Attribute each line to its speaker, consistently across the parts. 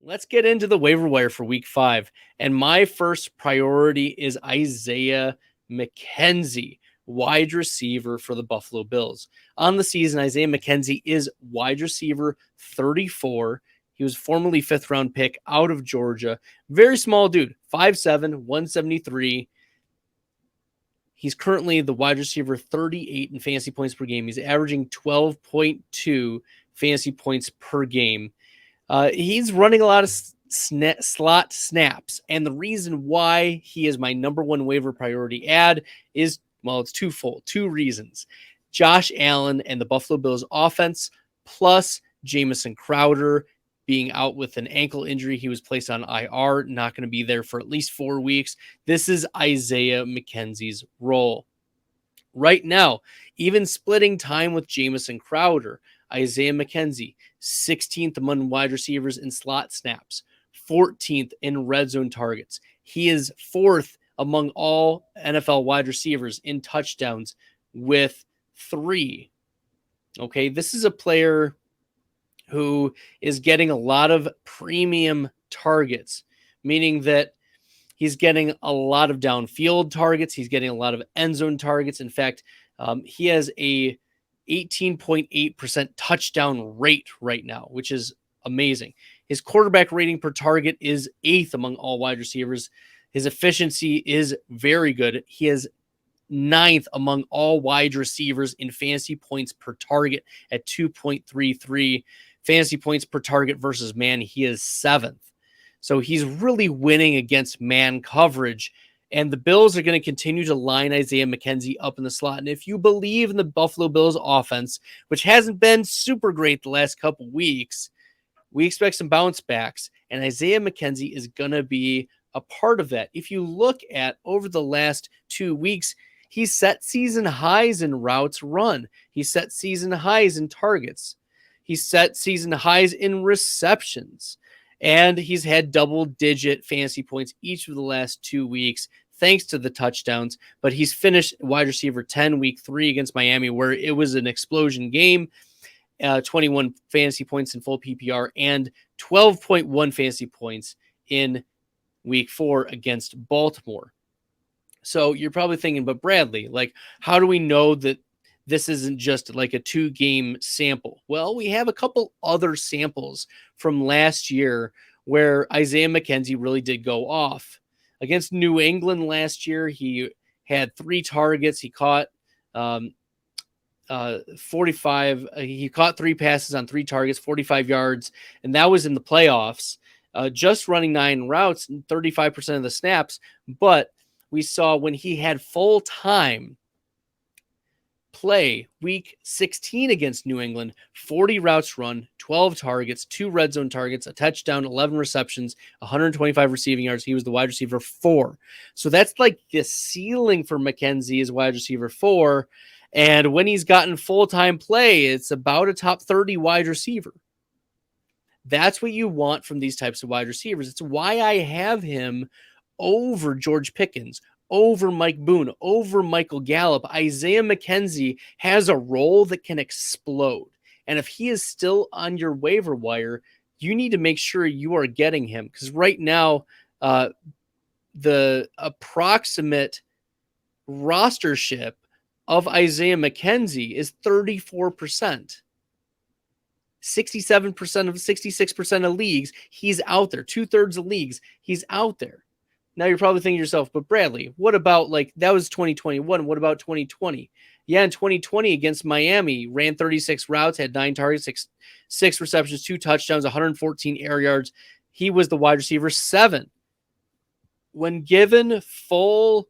Speaker 1: Let's get into the waiver wire for week 5. And my first priority is Isaiah McKenzie, wide receiver for the Buffalo Bills. On the season, Isaiah McKenzie is wide receiver 34. He was formerly 5th round pick out of Georgia. Very small dude, 5'7, 173. He's currently the wide receiver 38 in fantasy points per game. He's averaging 12.2 fantasy points per game. He's running a lot of slot snaps, and the reason why he is my number one waiver priority ad is, well, it's twofold. Two reasons. Josh Allen and the Buffalo Bills offense, plus Jamison Crowder being out with an ankle injury. He was placed on IR, not going to be there for at least 4 weeks. This is Isaiah McKenzie's role. Right now, even splitting time with Jamison Crowder, Isaiah McKenzie, 16th among wide receivers in slot snaps, 14th in red zone targets. He is 4th among all NFL wide receivers in touchdowns with 3. Okay, this is a player who is getting a lot of premium targets, meaning that he's getting a lot of downfield targets. He's getting a lot of end zone targets. In fact, he has a 18.8% touchdown rate right now, which is amazing. His quarterback rating per target is 8th among all wide receivers. His efficiency is very good. He is 9th among all wide receivers in fantasy points per target at 2.33. Fantasy points per target versus man, he is 7th. So he's really winning against man coverage. And the Bills are going to continue to line Isaiah McKenzie up in the slot. And if you believe in the Buffalo Bills offense, which hasn't been super great the last couple weeks, we expect some bounce backs. And Isaiah McKenzie is going to be a part of that. If you look at over the last 2 weeks, he's set season highs in routes run. He's set season highs in targets. He's set season highs in receptions. And he's had double-digit fantasy points each of the last 2 weeks, thanks to the touchdowns. But he's finished wide receiver 10 week 3 against Miami, where it was an explosion game. 21 fantasy points in full PPR and 12.1 fantasy points in week 4 against Baltimore. So you're probably thinking, but Bradley, like, how do we know that this isn't just like a 2-game sample? Well, we have a couple other samples from last year where Isaiah McKenzie really did go off. Against New England last year, he had 3 targets. He caught 45. He caught 3 passes on 3 targets, 45 yards, and that was in the playoffs. Just running 9 routes and 35% of the snaps. But we saw when he had full-time play week 16 against New England, 40 routes run, 12 targets, 2 red zone targets, a touchdown, 11 receptions, 125 receiving yards. He was the wide receiver 4. So that's like the ceiling for McKenzie is wide receiver 4. And when he's gotten full-time play, it's about a top 30 wide receiver. That's what you want from these types of wide receivers. It's why I have him over George Pickens, over Mike Boone, over Michael Gallup. Isaiah McKenzie has a role that can explode. And if he is still on your waiver wire, you need to make sure you are getting him. Because right now, the approximate rostership of Isaiah McKenzie is 34%. 67% of 66% of leagues, he's out there. 2/3 of leagues, he's out there. Now you're probably thinking to yourself, but Bradley, what about, like, that was 2021. What about 2020? Yeah, in 2020 against Miami, ran 36 routes, had 9 targets, six receptions, 2 touchdowns, 114 air yards. He was the wide receiver 7. When given full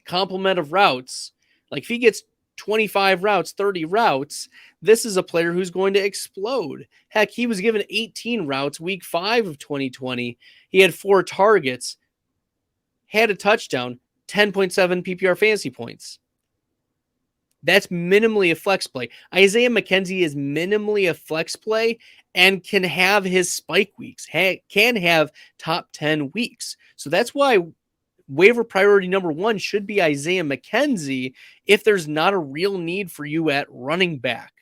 Speaker 1: complement of routes, like if he gets 25 routes, 30 routes, this is a player who's going to explode. Heck, he was given 18 routes week 5 of 2020. He had 4 targets, had a touchdown, 10.7 PPR fantasy points. That's minimally a flex play. Isaiah McKenzie is minimally a flex play and can have his spike weeks, can have top 10 weeks. So that's why waiver priority number 1 should be Isaiah McKenzie if there's not a real need for you at running back.